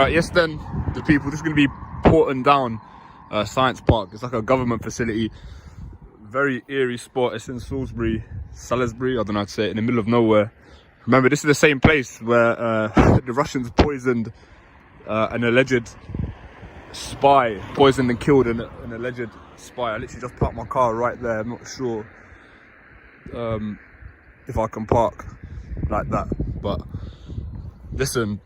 Right, yes then, the people, this is going to be Porton Down Science Park. It's like a government facility, very eerie spot. It's in Salisbury, I don't know how to say it, in the middle of nowhere. Remember, this is the same place where the Russians poisoned an alleged spy, poisoned and killed an alleged spy. I literally just parked my car right there. I'm not sure if I can park like that, but listen.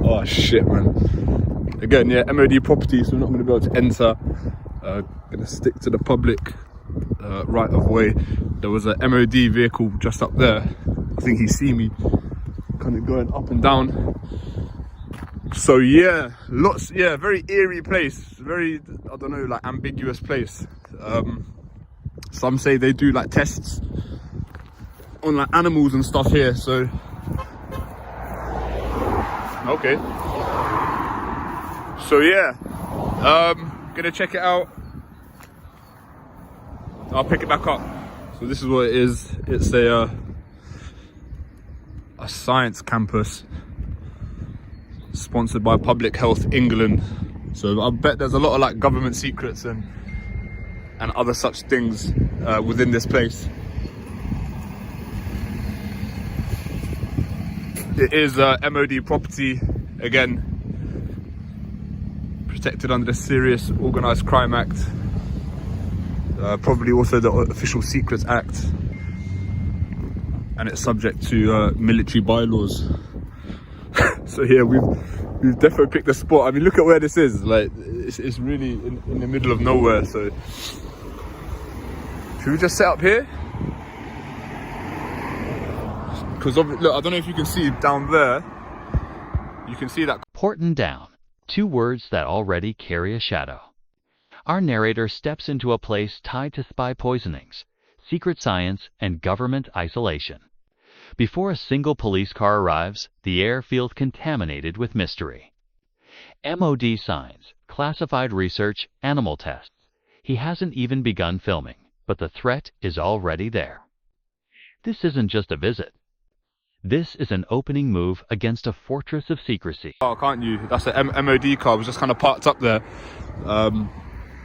Oh shit, man. Again, yeah, MOD property, so we're not going to be able to enter. Gonna stick to the public right of way. There was a MOD vehicle just up there. I think he see me kind of going up and down. So yeah, very eerie place, very, I don't know, like ambiguous place. Some say they do like tests on like animals and stuff here, so okay. So yeah, gonna check it out. I'll pick it back up. So this is what it is. It's a science campus sponsored by Public Health England. So I bet there's a lot of like government secrets and other such things within this place. It is MOD property, again, protected under the Serious Organised Crime Act, probably also the Official Secrets Act, and it's subject to military bylaws. So yeah, we've definitely picked the spot. I mean, look at where this is. Like, it's really in the middle of nowhere. So should we just set up here? Because look, I don't know if you can see down there. You can see that. Porton Down. 2 words that already carry a shadow. Our narrator steps into a place tied to spy poisonings, secret science, and government isolation. Before a single police car arrives, the air feels contaminated with mystery. MOD signs, classified research, animal tests. He hasn't even begun filming, but the threat is already there. This isn't just a visit. This is an opening move against a fortress of secrecy. Oh, can't you? That's an MOD car. Was just kind of parked up there.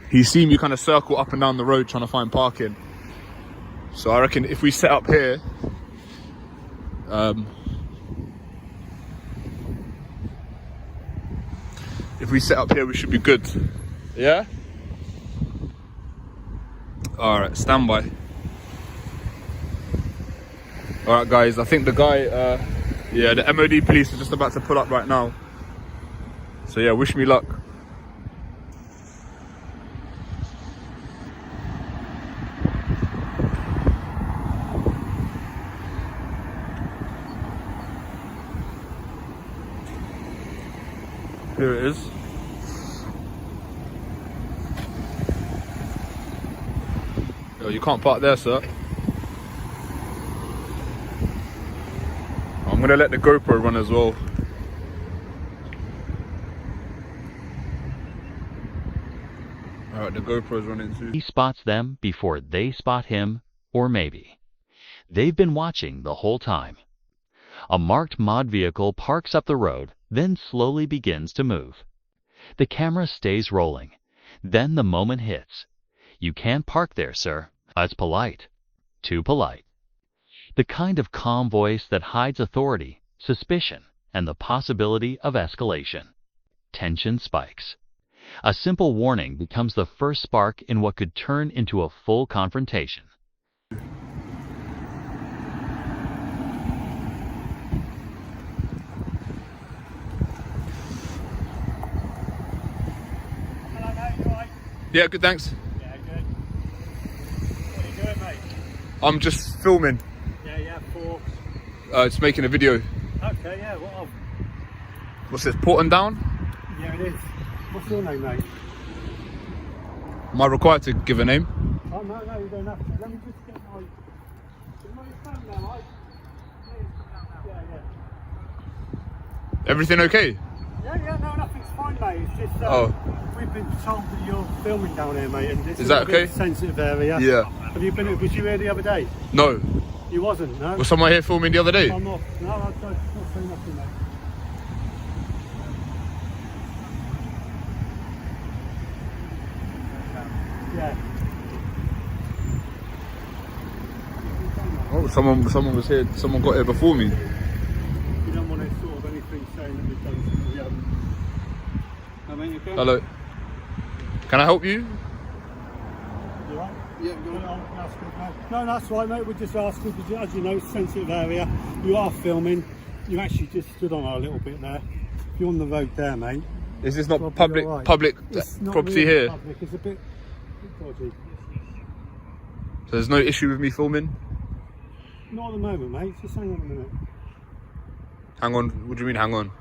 He's seen me kind of circle up and down the road trying to find parking. So I reckon if we set up here, we should be good. Yeah? Alright, stand by. Alright guys, I think the guy, yeah, the MOD police are just about to pull up right now. So yeah, wish me luck. Here it is. Yo, you can't park there, sir. I'm gonna let the GoPro run as well. Alright, the GoPro's running too. He spots them before they spot him, or maybe they've been watching the whole time. A marked mod vehicle parks up the road, then slowly begins to move. The camera stays rolling. Then the moment hits. You can't park there, sir. That's polite. Too polite. The kind of calm voice that hides authority, suspicion, and the possibility of escalation. Tension spikes. A simple warning becomes the first spark in what could turn into a full confrontation. Hello mate, you alright? Yeah, good, thanks. Yeah, good. What are you doing, mate? I'm just filming. Yeah, for... It's making a video. Okay, yeah, what of? What's this, Porton Down? Yeah, it is. What's your name, mate? Am I required to give a name? Oh, no, you don't have to. Let me just get my... Is my phone now, mate? Yeah. Everything okay? Yeah, no, nothing's fine, mate. It's just, we've been told that you're filming down here, mate, and it's Is that okay? A sensitive area. Yeah. Have you was you here the other day? No. You wasn't, no? Was someone here filming the other day? I'm not. No, I don't. Not say nothing, mate. Yeah. Oh, someone was here. Someone got here before me. You don't want to sort of anything saying that we've done something we haven't. I mean, you can. Hello. Can I help you? You right? Yeah, go on. That's good, mate. No, that's right, mate. We're just asking because, as you know, it's a sensitive area. You are filming. You actually just stood on a little bit there. You're on the road there, mate. Is this not Probably public all right. public It's not property really here? Public. It's a bit dodgy. So there's no issue with me filming? Not at the moment, mate. Just hang on a minute. Hang on. What do you mean, hang on?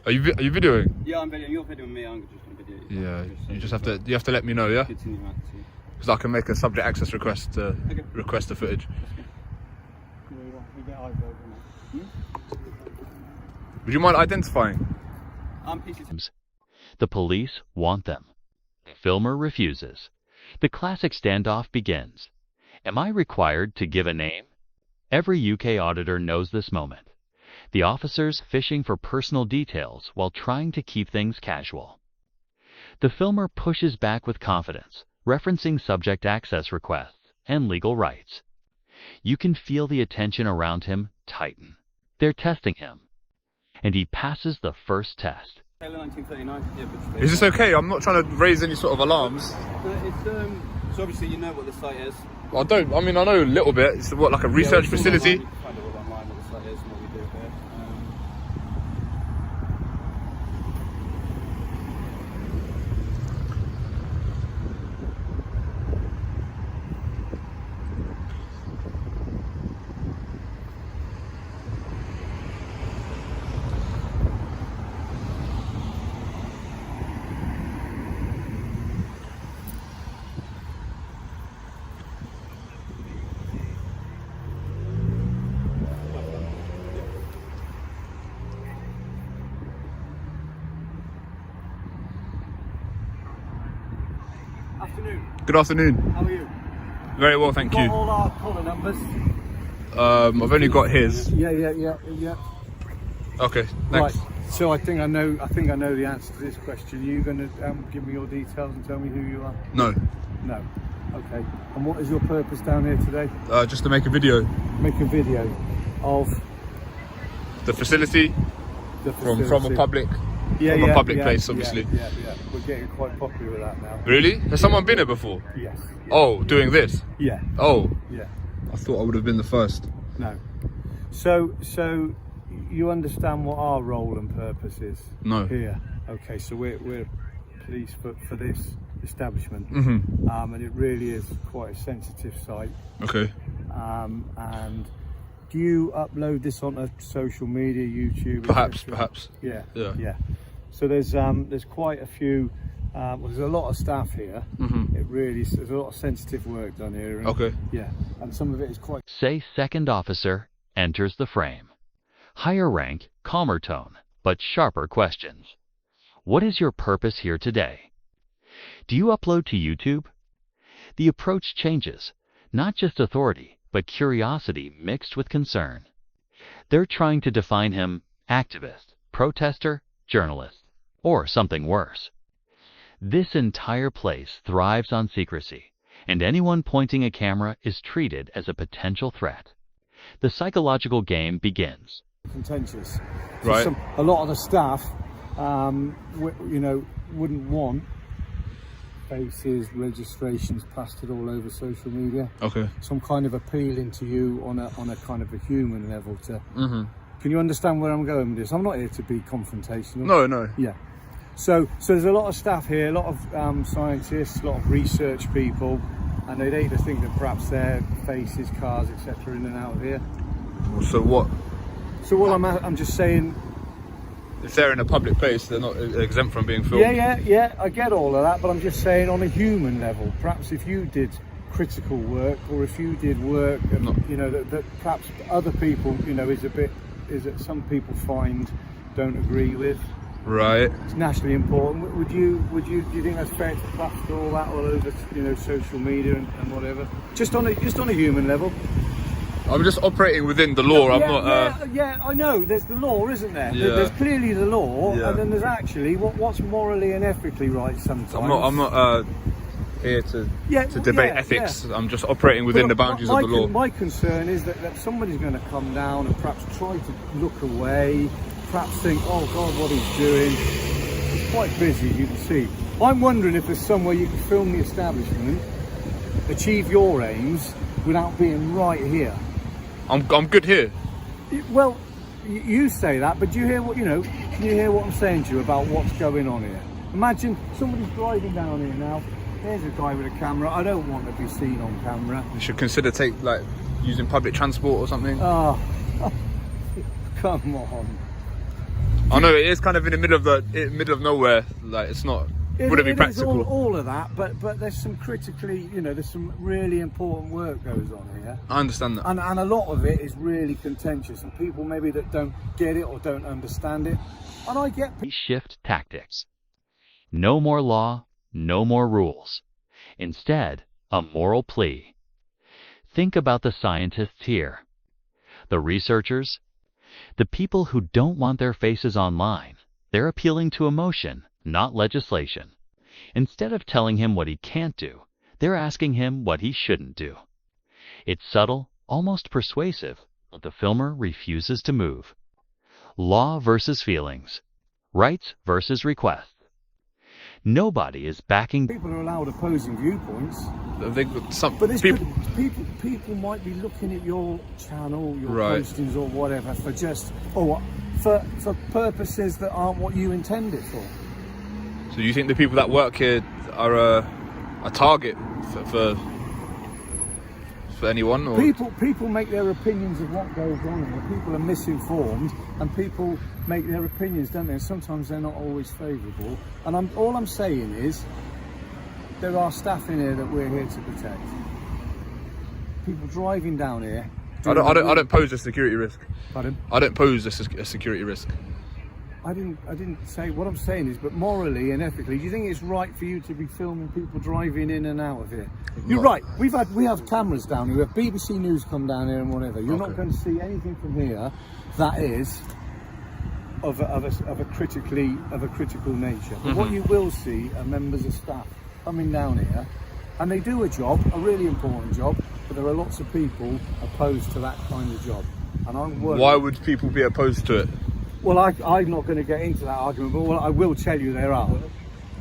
Are you videoing? Yeah, I'm videoing. You're videoing me. I'm just going to video you. Yeah. You just have to let me know, yeah? Continue that too. Because I can make a subject access request to request the footage. You get eyes over, mate. Would you mind identifying? I'm PCT. The police want them. The filmer refuses. The classic standoff begins. Am I required to give a name? Every UK auditor knows this moment. The officers fishing for personal details while trying to keep things casual. The filmer pushes back with confidence, referencing subject access requests and legal rights. You can feel the attention around him tighten. They're testing him. And he passes the first test. Taylor 1939. Yeah, but Is this okay? I'm not trying to raise any sort of alarms. No, it's so obviously you know what the site is. I don't. I mean, I know a little bit. It's what, like a research Yeah, it's all facility. online. You can find it all online what the site is and what we do here. Afternoon. Good afternoon. How are you? Very well, thank Got you. all our caller numbers. I've only got his. Yeah. Okay, Right. thanks. So I think I know the answer to this question. Are you going to give me your details and tell me who you are? No, No. Okay. And what is your purpose down here today? just to make a video. Make a video of The facility the from a facility. public place, obviously. Yeah. We're getting quite popular with that now. Really? Has someone been here before? Yes. Oh, doing this? Yeah. Oh, Yeah. I thought I would have been the first. No. So you understand what our role and purpose is? No. Here. Okay. So we're police for this establishment, Mm-hmm. and it really is quite a sensitive site. Okay. And do you upload this onto social media, YouTube? Perhaps, etc.? perhaps. Yeah. Yeah. So there's quite a few. Well, there's a lot of staff here. Mm-hmm. It really there's a lot of sensitive work done here. And, Okay. Yeah, and some of it is quite. Say second officer enters the frame. Higher rank, calmer tone, but sharper questions. What is your purpose here today? Do you upload to YouTube? The approach changes. Not just authority, but curiosity mixed with concern. They're trying to define him activist, protester, journalist, or something worse. This entire place thrives on secrecy, and anyone pointing a camera is treated as a potential threat. The psychological game begins. Contentious. Right. So a lot of the staff, wouldn't want faces, registrations plastered all over social media. Okay. So I'm kind of appealing to you on a kind of a human level to. Mm-hmm. Can you understand where I'm going with this? I'm not here to be confrontational. No. Yeah. So there's a lot of staff here, a lot of scientists, a lot of research people, and they'd hate to think that perhaps their faces, cars, etc., in and out of here. So what? So what I'm just saying. If they're in a public place, they're not exempt from being filmed. Yeah. I get all of that, but I'm just saying on a human level. Perhaps if you did critical work, or if you did work, that perhaps other people, is that some people don't agree with. Right. It's nationally important. Do you think that's fair to plaster all that all over, you know, social media and whatever? Just on a human level. I'm just operating within the law. I'm not. Yeah, I know. There's the law, isn't there? Yeah. There's clearly the law, Yeah. and then there's actually what's morally and ethically right sometimes. I'm not here to debate ethics. Yeah. I'm just operating within the boundaries of the law. My concern is that somebody's going to come down and perhaps try to look away, perhaps think, oh God, what he's doing. He's quite busy, you can see. I'm wondering if there's somewhere you can film the establishment, achieve your aims without being right here. I'm good here. Well, you say that, but do you hear what Can you hear what I'm saying to you about what's going on here? Imagine somebody's driving down here now. There's a guy with a camera. I don't want to be seen on camera. You should consider using public transport or something. Oh, come on. I know it is kind of in the middle of nowhere. Like it's not. Wouldn't be practical. All of that, but there's some critically, there's some really important work goes on here. I understand that. And a lot of it is really contentious, and people maybe that don't get it or don't understand it. And I get. Shift tactics. No more law, no more rules. Instead, a moral plea. Think about the scientists here, the researchers, the people who don't want their faces online. They're appealing to emotion, not legislation. Instead of telling him what he can't do, they're asking him what he shouldn't do. It's subtle, almost persuasive, but the filmer refuses to move. Law versus feelings. Rights versus requests. Nobody is backing. People are allowed opposing viewpoints. But People might be looking at your channel, your right. postings or whatever for purposes that aren't what you intended for. So you think the people that work here are a target for anyone? Or? People make their opinions of what goes on here. People are misinformed, and people make their opinions, don't they? And sometimes they're not always favourable. And all I'm saying is, there are staff in here that we're here to protect. People driving down here. I don't pose a security risk. Pardon? I don't pose a security risk. I didn't say. What I'm saying is, but morally and ethically, do you think it's right for you to be filming people driving in and out of here? You're right. We have cameras down here. We have BBC News come down here and whatever. You're not going to see anything from here that is of a critical nature. But what you will see are members of staff coming down here, and they do a job, a really important job. But there are lots of people opposed to that kind of job, and I'm worried. Why would people be opposed to it? Well, I'm not going to get into that argument, but I will tell you there are.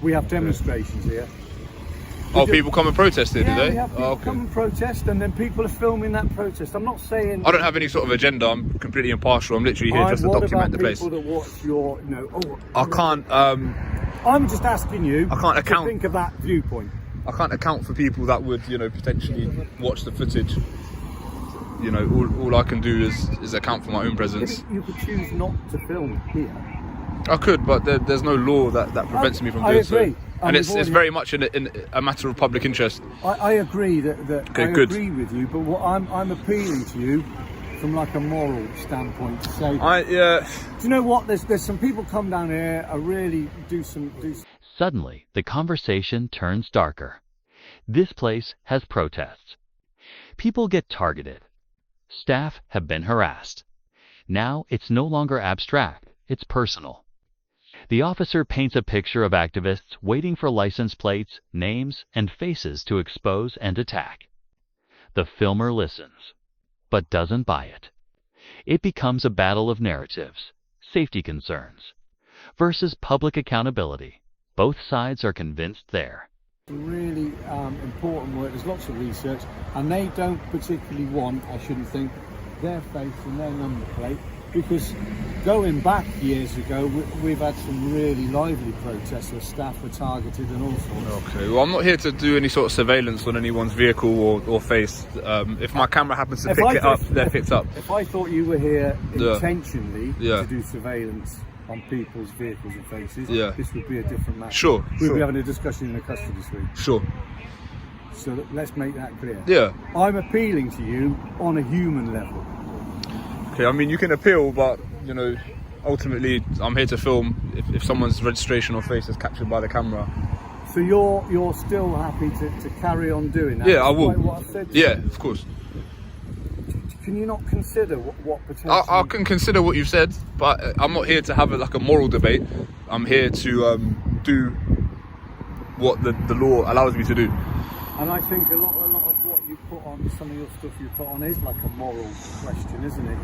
We have demonstrations here. People come and protest here, do they? We have people come and protest, and then people are filming that protest. I'm not saying. I don't have any sort of agenda. I'm completely impartial. I'm literally here just to document the place. What about people that watch your, I can't. I'm just asking you. I can't account. To think of that viewpoint. I can't account for people that would, potentially watch the footage. All I can do is account for my own presence. You could choose not to film here. I could, but there's no law that prevents me from doing so. I agree. And it's very much in a matter of public interest. I agree that okay, I agree with you, but what I'm appealing to you from like a moral standpoint to say. Do you know what? There's some people come down here. I really do some. Suddenly, the conversation turns darker. This place has protests. People get targeted. Staff have been harassed. Now it's no longer abstract, it's personal. The officer paints a picture of activists waiting for license plates, names, and faces to expose and attack. The filmer listens, but doesn't buy it. It becomes a battle of narratives, safety concerns, versus public accountability. Both sides are convinced there. Really important work. There's lots of research, and they don't particularly want, I shouldn't think, their face and their number plate, because going back years ago, we've had some really lively protests where staff were targeted and all sorts. Okay, well, I'm not here to do any sort of surveillance on anyone's vehicle or face. If my camera happens to pick it up, they're picked up. If I thought you were here intentionally to do surveillance on people's vehicles and faces, this would be a different matter. Sure. We'd be having a discussion in a custody suite. Sure. So let's make that clear. Yeah. I'm appealing to you on a human level. Okay, I mean, you can appeal, but, ultimately, I'm here to film. If someone's registration or face is captured by the camera. So you're still happy to carry on doing that? Yeah, I will. Despite what I've said to Yeah, you? of course. Can you not consider what potentially... I can consider what you've said, but I'm not here to have a moral debate. I'm here to do what the law allows me to do. And I think a lot of what you put on, some of your stuff you put on is like a moral question, isn't it?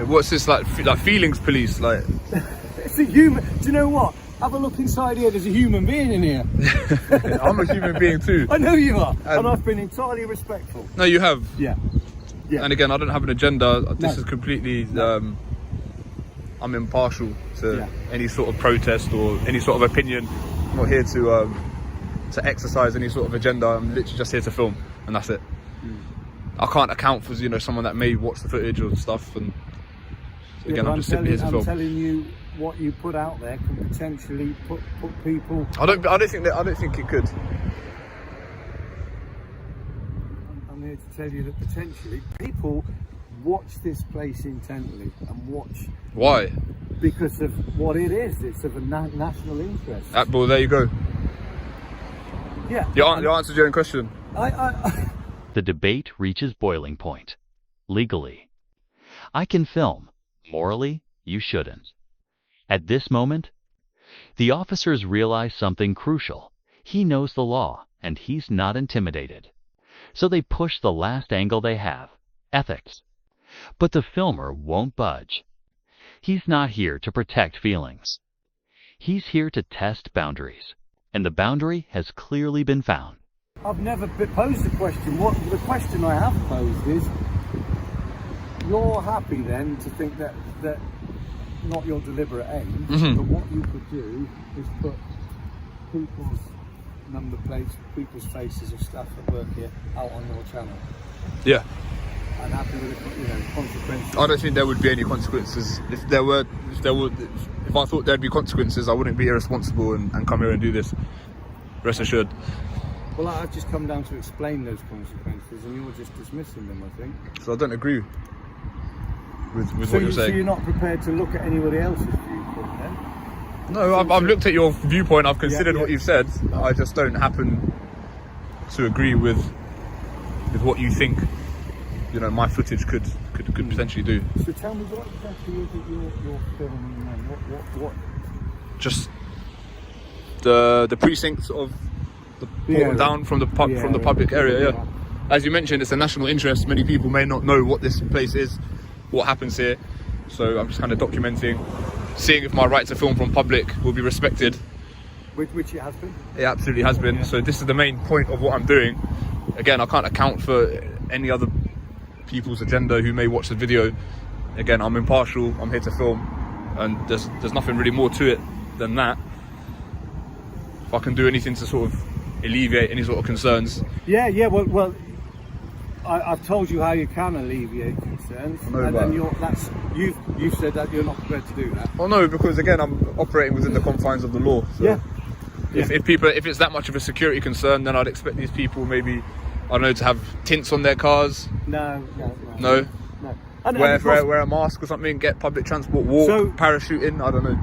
What's this like feelings police? Like, it's a human... Do you know what? Have a look inside here, there's a human being in here. I'm a human being too. I know you are, and I've been entirely respectful. No, you have. Yeah. And again, I don't have an agenda. This No. is completely... I'm impartial to any sort of protest or any sort of opinion. I'm not here to exercise any sort of agenda. I'm literally just here to film, and that's it. I can't account for someone that may watch the footage or stuff. And again, I'm just simply here to film. I'm telling you, what you put out there can potentially put people... I don't think it could. I'm here to tell you that potentially people watch this place intently and watch... Why? Because of what it is. It's of a national interest. Well, there you go. Yeah. You answered your own question. The debate reaches boiling point. Legally, I can film. Morally, you shouldn't. At this moment, the officers realize something crucial. He knows the law, and he's not intimidated. So they push the last angle they have, ethics. But the filmer won't budge. He's not here to protect feelings. He's here to test boundaries, and the boundary has clearly been found. I've never posed the question. The question I have posed is, you're happy then to think that not your deliberate aim, but what you could do is put people's number plates, people's faces of staff that work here out on your channel. Yeah. And happy with the consequences. I don't think there would be any consequences. If I thought there'd be consequences, I wouldn't be irresponsible and come here and do this. Rest assured. Well, I've just come down to explain those consequences, and you're just dismissing them, I think. So I don't agree with what you're saying. So you're not prepared to look at anybody else's viewpoint then? No, I've looked at your viewpoint. I've considered what you've said. Oh. I just don't happen to agree with what you think. My footage could potentially do. So tell me what exactly is it you're filming then? What? Just the precincts of the Porton Down from the public area. Yeah. As you mentioned, it's a national interest. Many people may not know what this place is, what happens here. So I'm just kind of documenting, seeing if my right to film from public will be respected. Which it has been. It absolutely has been. Yeah. So this is the main point of what I'm doing. Again, I can't account for any other people's agenda who may watch the video. Again, I'm impartial. I'm here to film, and there's nothing really more to it than that. If I can do anything to sort of alleviate any sort of concerns. Yeah. Well, I've told you how you can alleviate concerns, you've said that you're not prepared to do that. Oh no, because again, I'm operating within the confines of the law. So yeah. If it's that much of a security concern, then I'd expect these people maybe, I don't know, to have tints on their cars. No. Wear a mask or something. Get public transport. Walk. Parachuting. I don't know.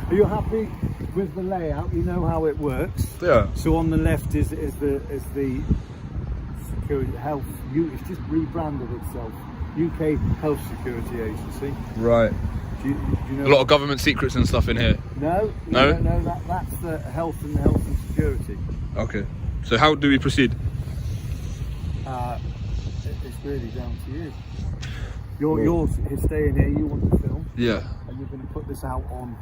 Are you happy with the layout? You know how it works. Yeah. So on the left is the security health. It's just rebranded itself. UK Health Security Agency. Right. Do you know a lot of government secrets and stuff in here. No. That's the health and security. Okay. So how do we proceed? It's really down to you. You're staying here. You want to film. Yeah. And you're going to put this out on.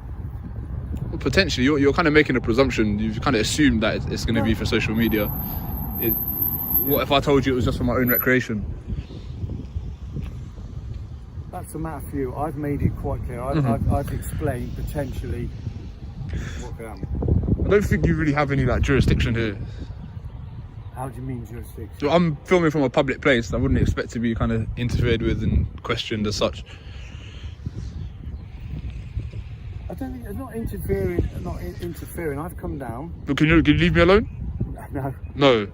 Well, potentially, you're kind of making a presumption. You've kind of assumed that it's going to be for social media. What if I told you it was just for my own recreation? That's a matter for you. I've made it quite clear. I've explained potentially what could happen. I don't think you really have any jurisdiction here. How do you mean jurisdiction? So I'm filming from a public place. I wouldn't expect to be kind of interfered with and questioned as such. I don't think it's not interfering. I've come down. But can you leave me alone? No.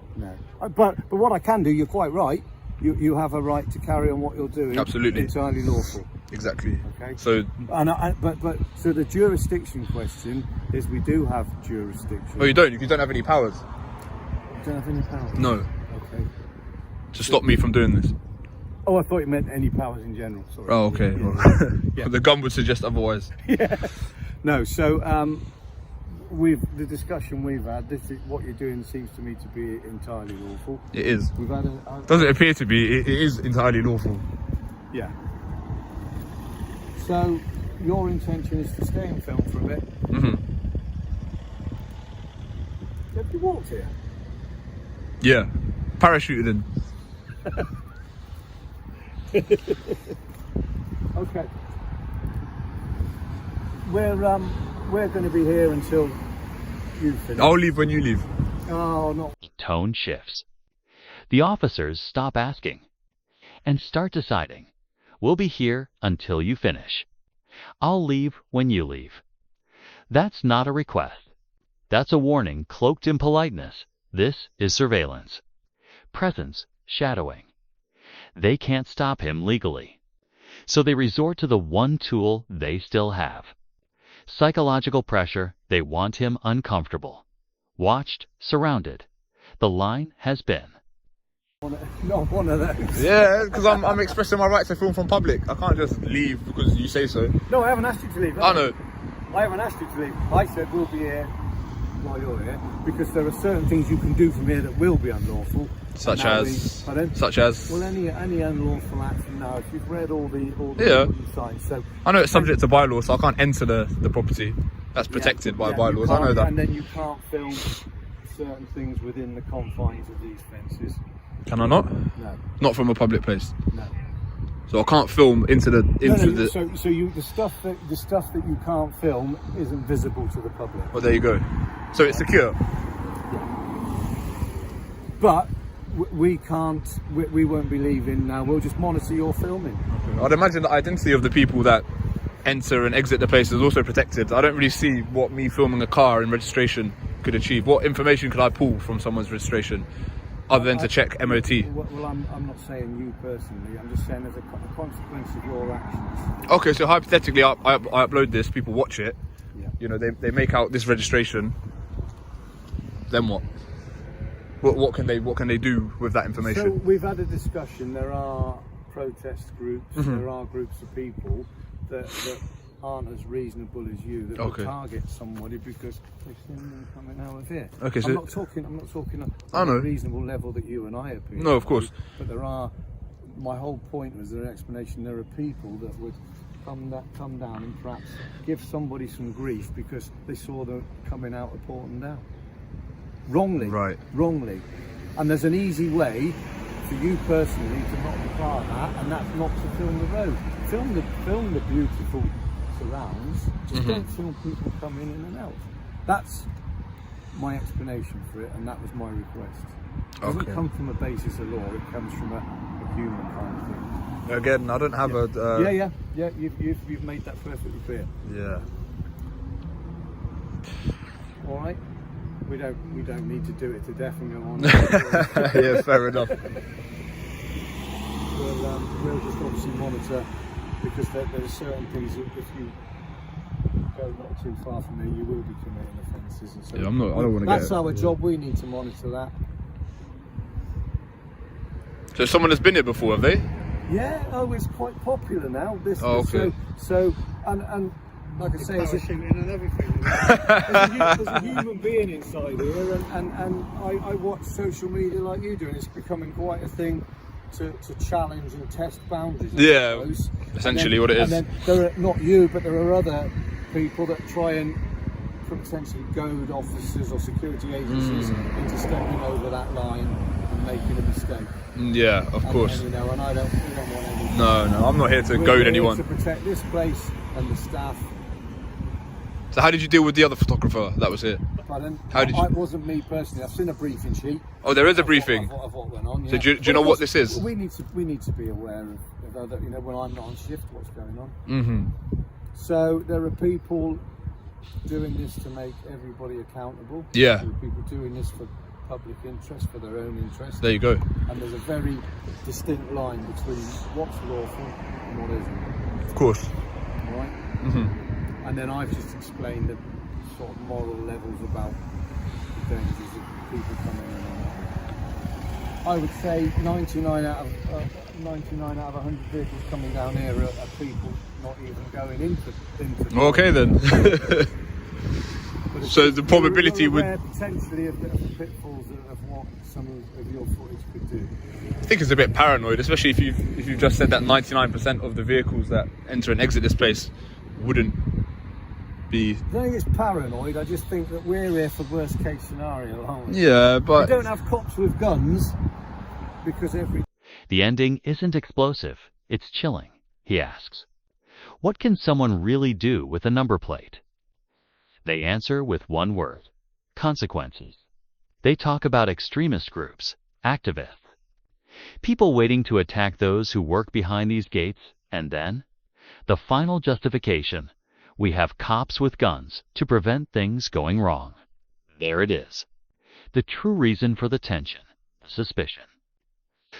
But what I can do, you're quite right. You have a right to carry on what you're doing. Absolutely. Entirely lawful. Exactly. Okay. So, But so the jurisdiction question is we do have jurisdiction. oh, you don't have any powers. You don't have any powers? No. Okay. To stop me from doing this. Oh, I thought you meant any powers in general. Sorry. Oh, okay. Yeah. Well, Yeah. the gun would suggest otherwise. Yeah. No. So the discussion we've had. This is what you're doing seems to me to be entirely lawful. It is. We've had Doesn't appear to be. It is entirely lawful. Yeah. So your intention is to stay and film for a bit. Mhm. Have you walked here? Yeah. Parachuted in. Okay. We're going to be here until you finish. I'll leave when you leave. Oh, not. Tone shifts. The officers stop asking and start deciding. We'll be here until you finish. I'll leave when you leave. That's not a request. That's a warning cloaked in politeness. This is surveillance. Presence shadowing. They can't stop him legally. So they resort to the one tool they still have. Psychological pressure. They want him uncomfortable. Watched, surrounded. The line has been. Not one of those. Yeah, because I'm expressing my right to film from public. I can't just leave because you say so. No, I haven't asked you to leave. I know. I haven't asked you to leave. I said we'll be here while you're here because there are certain things you can do from here that will be unlawful. Such as. Well, any unlawful action now. If you've read all the sites, so I know it's subject to bylaws, so I can't enter the property. That's protected by bylaws. I know that. And then you can't film certain things within the confines of these fences. Can I not? No. Not from a public place. No. So I can't film into the the. So the stuff that you can't film isn't visible to the public. Well, there you go. So it's secure. But we can't. We won't be leaving now. We'll just monitor your filming. I'd imagine the identity of the people that enter and exit the place is also protected. I don't really see what me filming a car in registration could achieve. What information could I pull from someone's registration other than to check MOT? Well, I'm not saying you personally. I'm just saying as a consequence of your actions. Okay, so hypothetically, I upload this, people watch it. Yeah. You know, they make out this registration. Then what? What can they do with that information? So we've had a discussion. There are protest groups. Mm-hmm. There are groups of people that aren't as reasonable as you that will target somebody because they've seen them coming out of here. Okay, so I'm not talking I on know. a reasonable level that you and I appear. No, of course. But there are. My whole point was an explanation. There are people that would come down and perhaps give somebody some grief because they saw them coming out of Porton Down. Wrongly. Right. Wrongly. And there's an easy way for you personally to not be part of that, and that's not to film the road. Film the beautiful surrounds. Just don't film people coming in and out. That's my explanation for it, and that was my request. It doesn't come from a basis of law. It comes from a human kind of thing. Again, I don't have a. Yeah. You've made that perfectly clear. Yeah. All right. We don't need to do it to death and go on. Yeah, fair enough. We'll just obviously monitor because there are certain things that if you go not too far from here, you will be committing offences. And so Yeah, I don't want to get. that's our job. We need to monitor that. So someone has been here before, have they? Yeah. Oh, it's quite popular now. Okay. So and like I say, Parachuting and everything. there's a human being inside here, and I watch social media like you do, and it's becoming quite a thing to challenge and test boundaries. Yeah, I suppose. essentially what it is. And then there are, not you, but there are other people that try and potentially goad officers or security agencies into stepping over that line and making a mistake. Yeah, of course. And, and I don't want any. No, I'm not here to We're goad here anyone. to protect this place and the staff. So how did you deal with the other photographer that was here? Pardon? How did you? It wasn't me personally. I've seen a briefing sheet. Oh, there is a briefing. Of what went on. So Yeah. do you know what this is? We need to be aware of other, when I'm not on shift, what's going on. Mm-hmm. So there are people doing this to make everybody accountable. Yeah. There are people doing this for public interest, for their own interest. There you go. And there's a very distinct line between what's lawful and what isn't. Of course. right? And then I've just explained the sort of moral levels about the dangers of people coming in. I would say 99 out of 100 vehicles coming down here are people not even going into Okay then. But So the probability you're would, aware potentially of the pitfalls of what some of your footage could do. I think it's a bit paranoid, especially if you've just said that 99% of the vehicles that enter and exit this place wouldn't be. I don't think it's paranoid. I just think that we're here for worst case scenario, aren't we? Yeah, We but don't have cops with guns because every The ending isn't explosive, it's chilling, he asks. What can someone really do with a number plate? They answer with one word: consequences. They talk about extremist groups, activists, people waiting to attack those who work behind these gates, and then the final justification: we have cops with guns to prevent things going wrong. There it is. The true reason for the tension, suspicion.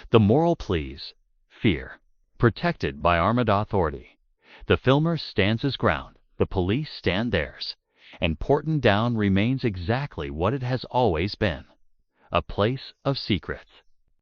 The moral pleas, fear, protected by armed authority. The filmer stands his ground, the police stand theirs, and Porton Down remains exactly what it has always been: a place of secrets.